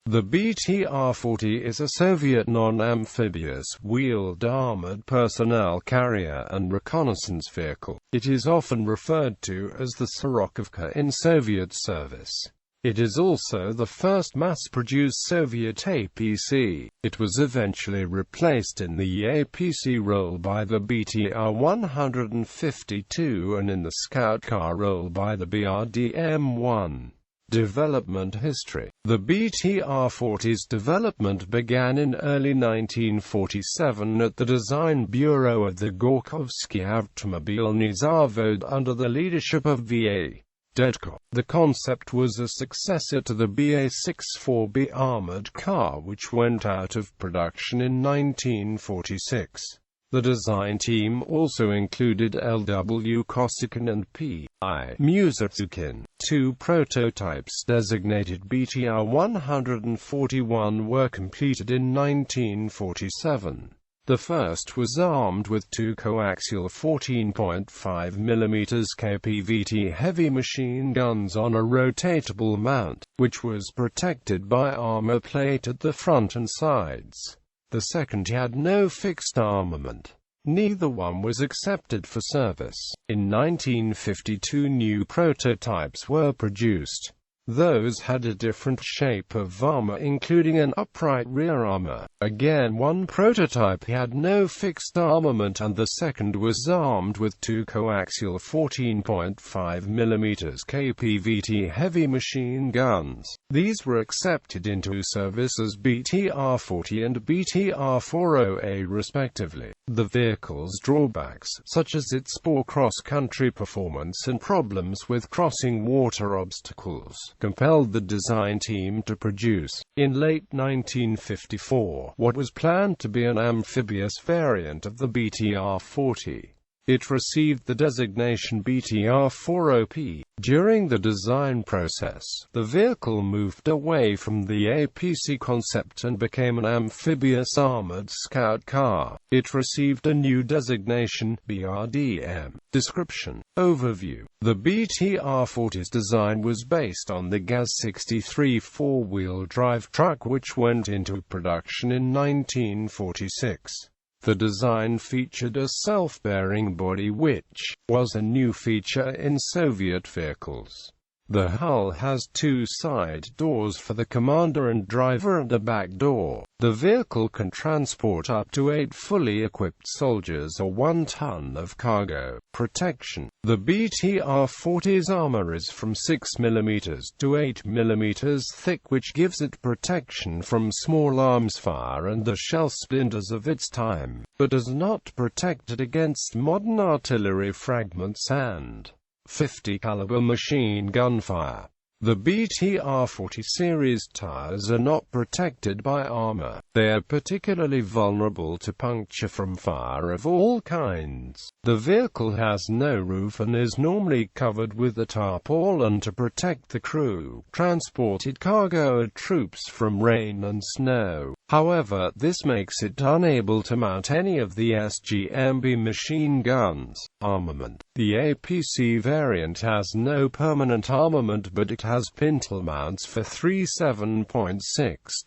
The BTR-40 is a Soviet non-amphibious, wheeled armored personnel carrier and reconnaissance vehicle. It is often referred to as the Sorokovka in Soviet service. It is also the first mass-produced Soviet APC. It was eventually replaced in the APC role by the BTR-152 and in the Scout car role by the BRDM-1. Development history. The BTR-40's development began in early 1947 at the Design Bureau of the Gorkovsky Avtomobilny Zavod under the leadership of V.A. Dedko. The concept was a successor to the BA-64B armored car which went out of production in 1946. The design team also included L.W. Kosykin and P.I. Musatsukin. Two prototypes designated BTR-141 were completed in 1947. The first was armed with two coaxial 14.5 mm KPVT heavy machine guns on a rotatable mount, which was protected by armor plate at the front and sides. The second had no fixed armament. Neither one was accepted for service. In 1952 new prototypes were produced. Those had a different shape of armor including an upright rear armor. Again, one prototype had no fixed armament and the second was armed with two coaxial 14.5 mm KPVT heavy machine guns. These were accepted into service as BTR-40 and BTR-40A respectively. The vehicle's drawbacks, such as its poor cross-country performance and problems with crossing water obstacles, compelled the design team to produce, in late 1954, what was planned to be an amphibious variant of the BTR-40. It received the designation BTR-40P. During the design process, the vehicle moved away from the APC concept and became an amphibious armored scout car. It received a new designation, BRDM. Description. Overview. The BTR-40's design was based on the GAZ-63 four-wheel drive truck which went into production in 1946. The design featured a self-bearing body which was a new feature in Soviet vehicles. The hull has two side doors for the commander and driver and a back door. The vehicle can transport up to 8 fully equipped soldiers or 1 ton of cargo. Protection. The BTR-40's armor is from 6 mm to 8 mm thick, which gives it protection from small arms fire and the shell splinters of its time, but does not protect it against modern artillery fragments and 50 caliber machine gun fire. The BTR-40 series tires are not protected by armor. They are particularly vulnerable to puncture from fire of all kinds. The vehicle has no roof and is normally covered with a tarpaulin to protect the crew, transported cargo and troops from rain and snow. However, this makes it unable to mount any of the SGMB machine guns. Armament. The APC variant has no permanent armament, but it has pintle mounts for 3 7.62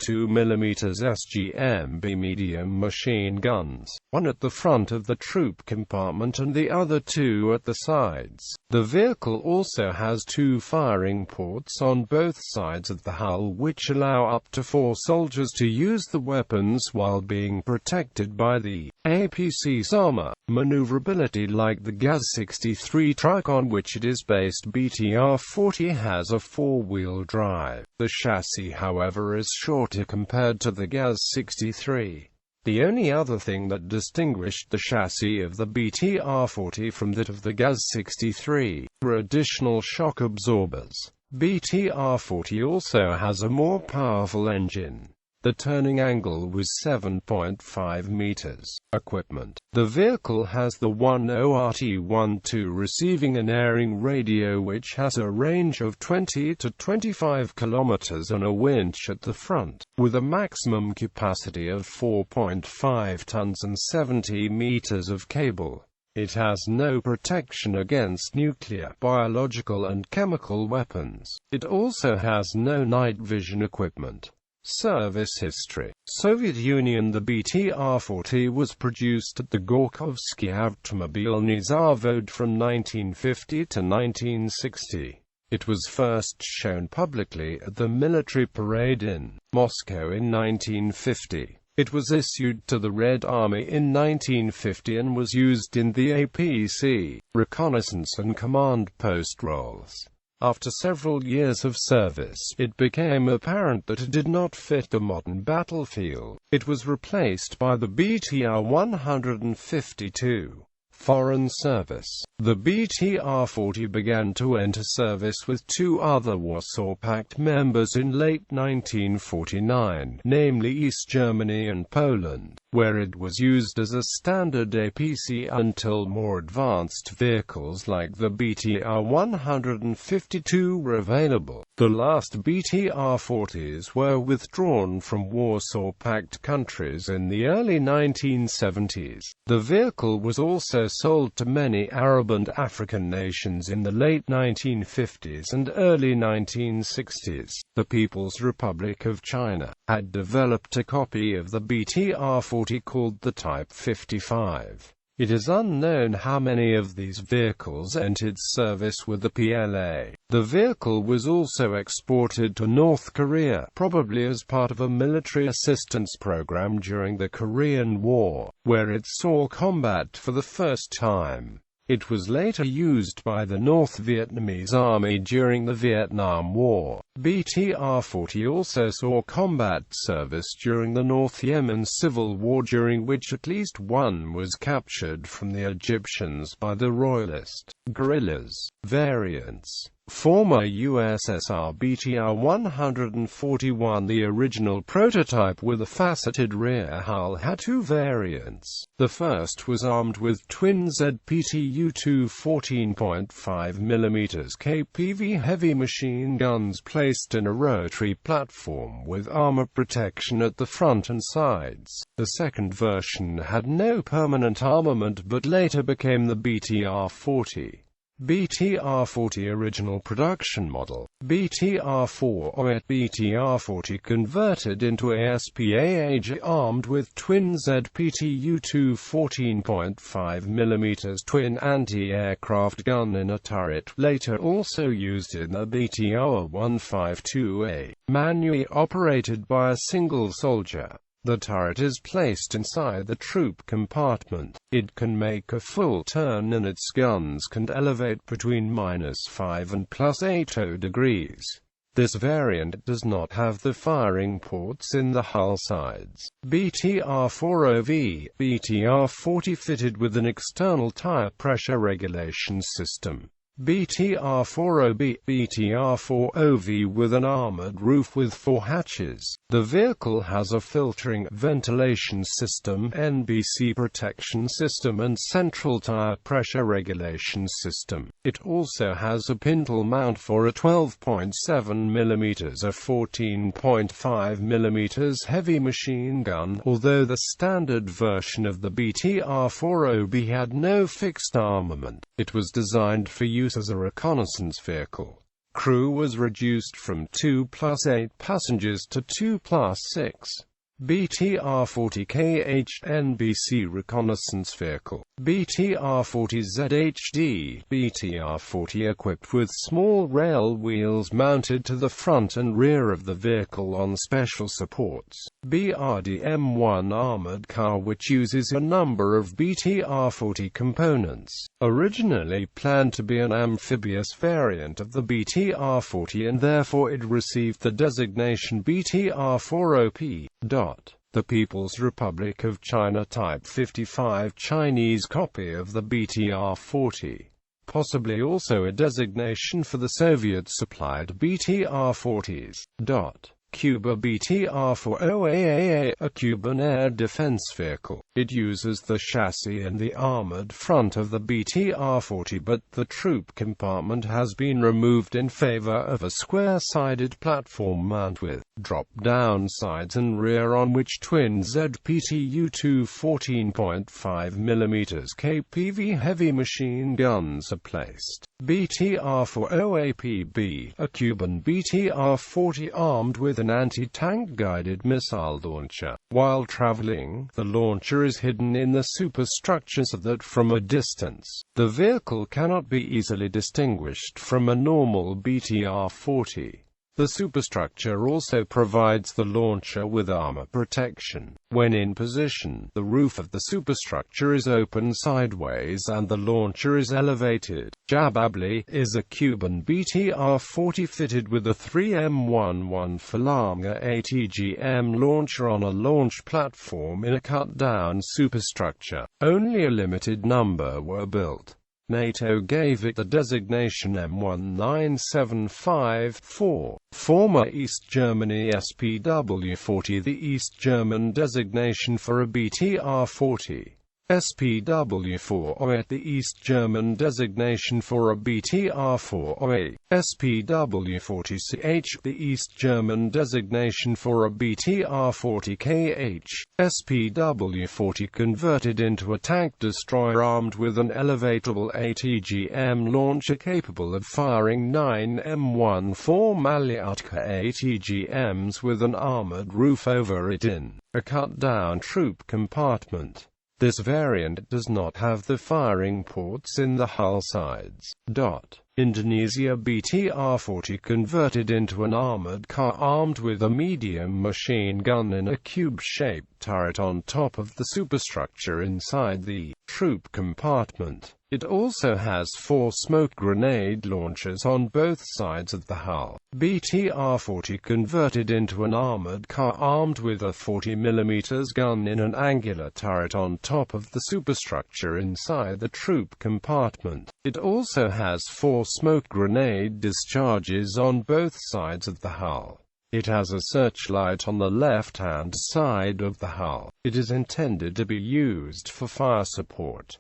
mm SGMB medium machine guns, one at the front of the troop compartment and the other two at the sides. The vehicle also has 2 firing ports on both sides of the hull which allow up to 4 soldiers to use the weapons while being protected by the APC's armor. Maneuverability. Like the GAZ-63 truck on which it is based, BTR-40 has a 4-wheel drive. The chassis, however, is shorter compared to the GAZ-63. The only other thing that distinguished the chassis of the BTR-40 from that of the GAZ-63 were additional shock absorbers. BTR-40 also has a more powerful engine. The turning angle was 7.5 meters. Equipment. The vehicle has the 10RT-12 receiving and airing radio which has a range of 20 to 25 kilometers and a winch at the front, with a maximum capacity of 4.5 tons and 70 meters of cable. It has no protection against nuclear, biological and chemical weapons. It also has no night vision equipment. Service history. Soviet Union. The BTR-40 was produced at the Gorkovsky Automobilny Zavod from 1950 to 1960. It was first shown publicly at the military parade in Moscow in 1950. It was issued to the Red Army in 1950 and was used in the APC, reconnaissance and command post roles. After several years of service, it became apparent that it did not fit the modern battlefield. It was replaced by the BTR-152. Foreign service. The BTR-40 began to enter service with two other Warsaw Pact members in late 1949, namely East Germany and Poland, where it was used as a standard APC until more advanced vehicles like the BTR-152 were available. The last BTR-40s were withdrawn from Warsaw Pact countries in the early 1970s. The vehicle was also sold to many Arab and African nations in the late 1950s and early 1960s. The People's Republic of China had developed a copy of the BTR-40 called the Type 55. It is unknown how many of these vehicles entered service with the PLA. The vehicle was also exported to North Korea, probably as part of a military assistance program during the Korean War, where it saw combat for the first time. It was later used by the North Vietnamese Army during the Vietnam War. BTR-40 also saw combat service during the North Yemen Civil War, during which at least one was captured from the Egyptians by the Royalist guerrillas. Variants. Former USSR BTR-141. The original prototype with a faceted rear hull had two variants. The first was armed with twin ZPTU-2 14.5mm KPV heavy machine guns placed in a rotary platform with armor protection at the front and sides. The second version had no permanent armament but later became the BTR-40. BTR-40 original production model. BTR-40. BTR-40 converted into ASPAJ armed with twin ZPTU-2 14.5mm twin anti-aircraft gun in a turret, later also used in the BTR-152A, manually operated by a single soldier. The turret is placed inside the troop compartment. It can make a full turn and its guns can elevate between -5 and +80 degrees. This variant does not have the firing ports in the hull sides. BTR-40V. BTR-40 fitted with an external tire pressure regulation system. BTR-40B. BTR-40V with an armored roof with 4 hatches. The vehicle has a filtering, ventilation system, NBC protection system and central tire pressure regulation system. It also has a pintle mount for a 12.7mm or 14.5mm heavy machine gun, although the standard version of the BTR-40B had no fixed armament. It was designed for use as a reconnaissance vehicle. Crew was reduced from 2+8 passengers to 2+6. BTR-40KH NBC reconnaissance vehicle. BTR-40ZHD. BTR-40 equipped with small rail wheels mounted to the front and rear of the vehicle on special supports. BRDM-1 armored car which uses a number of BTR-40 components. Originally planned to be an amphibious variant of the BTR-40 and therefore it received the designation BTR-40P. The People's Republic of China Type 55 Chinese copy of the BTR-40. Possibly also a designation for the Soviet-supplied BTR-40s. Cuba BTR-40AAA, a Cuban air defense vehicle. It uses the chassis and the armored front of the BTR-40, but the troop compartment has been removed in favor of a square-sided platform mount with drop-down sides and rear on which twin ZPTU-2 14.5mm KPV heavy machine guns are placed. BTR-40APB, a Cuban BTR-40 armed with an anti-tank guided missile launcher. While traveling, the launcher is hidden in the superstructure so that from a distance, the vehicle cannot be easily distinguished from a normal BTR-40. The superstructure also provides the launcher with armor protection. When in position, the roof of the superstructure is open sideways and the launcher is elevated. Jababli is a Cuban BTR-40 fitted with a 3M11 Falanga ATGM launcher on a launch platform in a cut-down superstructure. Only a limited number were built. NATO gave it the designation M19754. Former East Germany SPW-40, the East German designation for a BTR-40. SPW-40, the East German designation for a BTR-40. SPW-40CH, the East German designation for a BTR-40KH. SPW-40 converted into a tank destroyer armed with an elevatable ATGM launcher capable of firing 9 M14 Malyutka ATGMs with an armored roof over it in a cut-down troop compartment. This variant does not have the firing ports in the hull sides. Indonesia BTR-40 converted into an armored car armed with a medium machine gun in a cube-shaped turret on top of the superstructure inside the troop compartment. It also has 4 smoke grenade launchers on both sides of the hull. BTR-40 converted into an armored car armed with a 40mm gun in an angular turret on top of the superstructure inside the troop compartment. It also has 4 smoke grenade discharges on both sides of the hull. It has a searchlight on the left-hand side of the hull. It is intended to be used for fire support.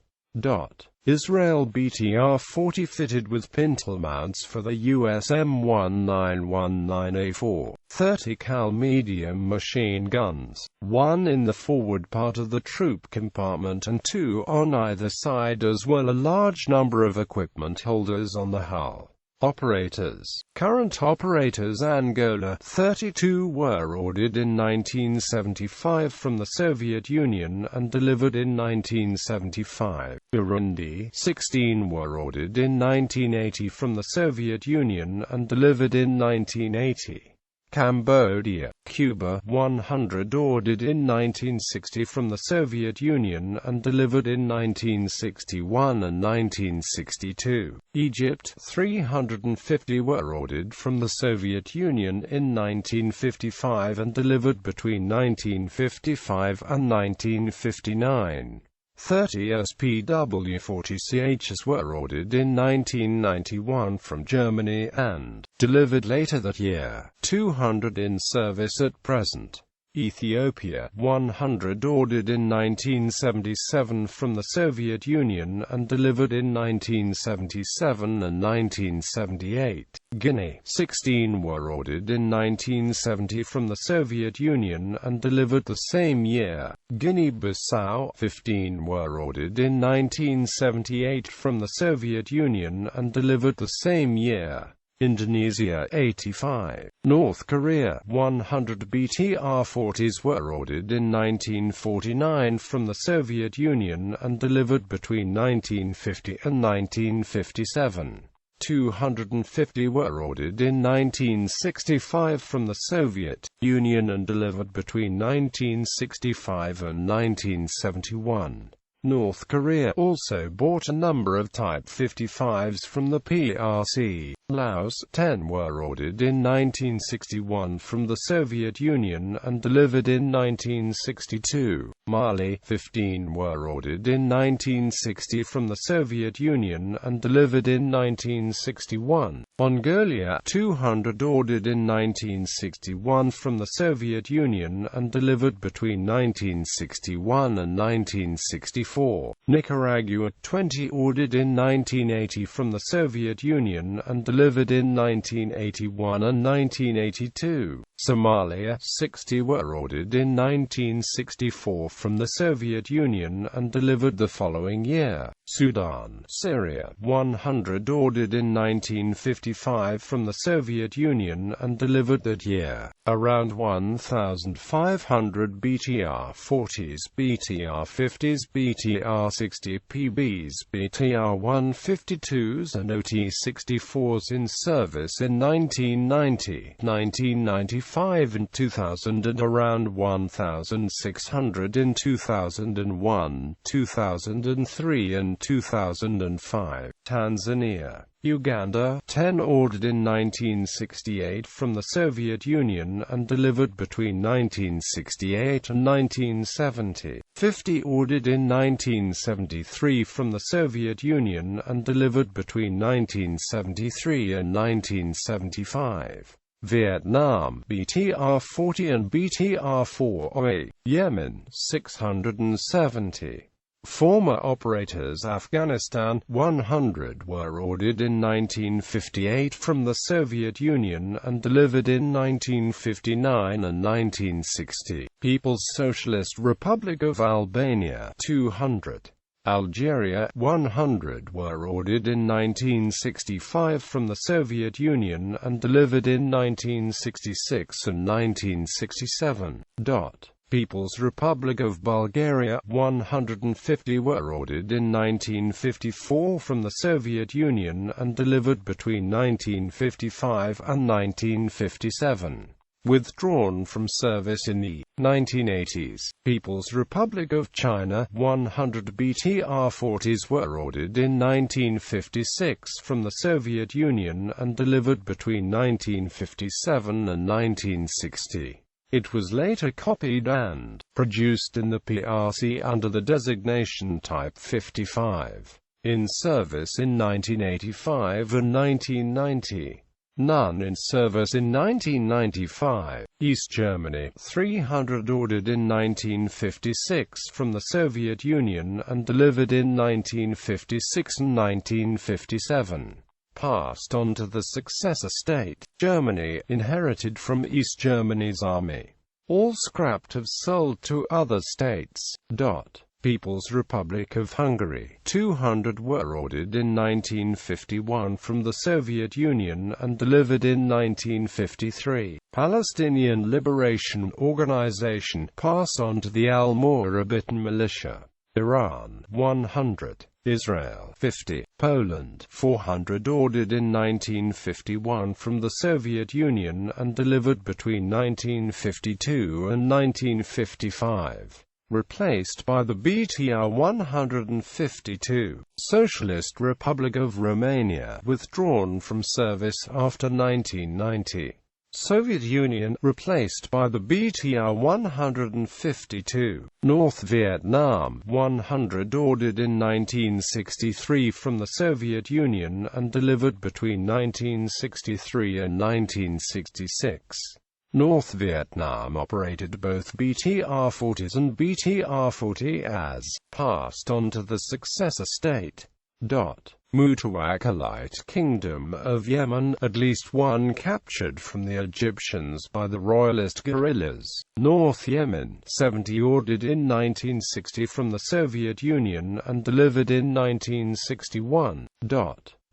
Israel BTR-40 fitted with pintle mounts for the US M1919A4, 30 cal medium machine guns, 1 in the forward part of the troop compartment and 2 on either side, as well a large number of equipment holders on the hull. Operators. Current operators: Angola, 32 were ordered in 1975 from the Soviet Union and delivered in 1975. Burundi, 16 were ordered in 1980 from the Soviet Union and delivered in 1980. Cambodia. Cuba, 100 ordered in 1960 from the Soviet Union and delivered in 1961 and 1962. Egypt, 350 were ordered from the Soviet Union in 1955 and delivered between 1955 and 1959. 30 SPW-40CHs were ordered in 1991 from Germany and delivered later that year. 200 in service at present. Ethiopia, 100 ordered in 1977 from the Soviet Union and delivered in 1977 and 1978. Guinea, 16 were ordered in 1970 from the Soviet Union and delivered the same year. Guinea-Bissau, 15 were ordered in 1978 from the Soviet Union and delivered the same year. Indonesia, 85. North Korea, 100 BTR-40s were ordered in 1949 from the Soviet Union and delivered between 1950 and 1957. 250 were ordered in 1965 from the Soviet Union and delivered between 1965 and 1971. North Korea also bought a number of Type 55s from the PRC. Laos, 10 were ordered in 1961 from the Soviet Union and delivered in 1962. Mali, 15 were ordered in 1960 from the Soviet Union and delivered in 1961. Mongolia, 200 ordered in 1961 from the Soviet Union and delivered between 1961 and 1964. 1984, Nicaragua 20 ordered in 1980 from the Soviet Union and delivered in 1981 and 1982. Somalia 60 were ordered in 1964 from the Soviet Union and delivered the following year. Sudan, Syria 100 ordered in 1955 from the Soviet Union and delivered that year. Around 1,500 BTR-40s, BTR-50s, BTR-60 PBs, BTR-152s and OT-64s in service in 1990, 1995 and 2000, and around 1,600 in 2001, 2003 and 2005. Tanzania, Uganda 10 ordered in 1968 from the Soviet Union and delivered between 1968 and 1970. 50 ordered in 1973 from the Soviet Union and delivered between 1973 and 1975. Vietnam, BTR-40 and BTR-40, Yemen, 670. Former operators Afghanistan, 100 were ordered in 1958 from the Soviet Union and delivered in 1959 and 1960. People's Socialist Republic of Albania, 200. Algeria, 100 were ordered in 1965 from the Soviet Union and delivered in 1966 and 1967. People's Republic of Bulgaria, 150 were ordered in 1954 from the Soviet Union and delivered between 1955 and 1957. Withdrawn from service in the 1980s. People's Republic of China, 100 BTR-40s were ordered in 1956 from the Soviet Union and delivered between 1957 and 1960. It was later copied and produced in the PRC under the designation Type 55. In service in 1985 and 1990. None in service in 1995. East Germany, 300 ordered in 1956 from the Soviet Union and delivered in 1956 and 1957. Passed on to the successor state, Germany, inherited from East Germany's army. All scrapped have sold to other states. People's Republic of Hungary, 200 were ordered in 1951 from the Soviet Union and delivered in 1953. Palestinian Liberation Organization, pass on to the Almorabitan militia. Iran, 100. Israel, 50. Poland, 400 ordered in 1951 from the Soviet Union and delivered between 1952 and 1955. Replaced by the BTR-152. Socialist Republic of Romania, withdrawn from service after 1990. Soviet Union, replaced by the BTR-152. North Vietnam, 100 ordered in 1963 from the Soviet Union and delivered between 1963 and 1966. North Vietnam operated both BTR-40s and BTR-40 as passed on to the successor state. Mutawakkalite Kingdom of Yemen, at least one captured from the Egyptians by the royalist guerrillas. North Yemen, 70 ordered in 1960 from the Soviet Union and delivered in 1961.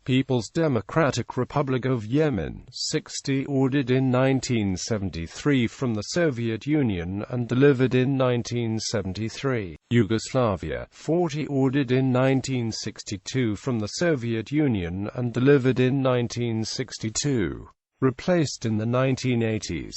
People's Democratic Republic of Yemen, 60 ordered in 1973 from the Soviet Union and delivered in 1973. Yugoslavia, 40 ordered in 1962 from the Soviet Union and delivered in 1962. Replaced in the 1980s.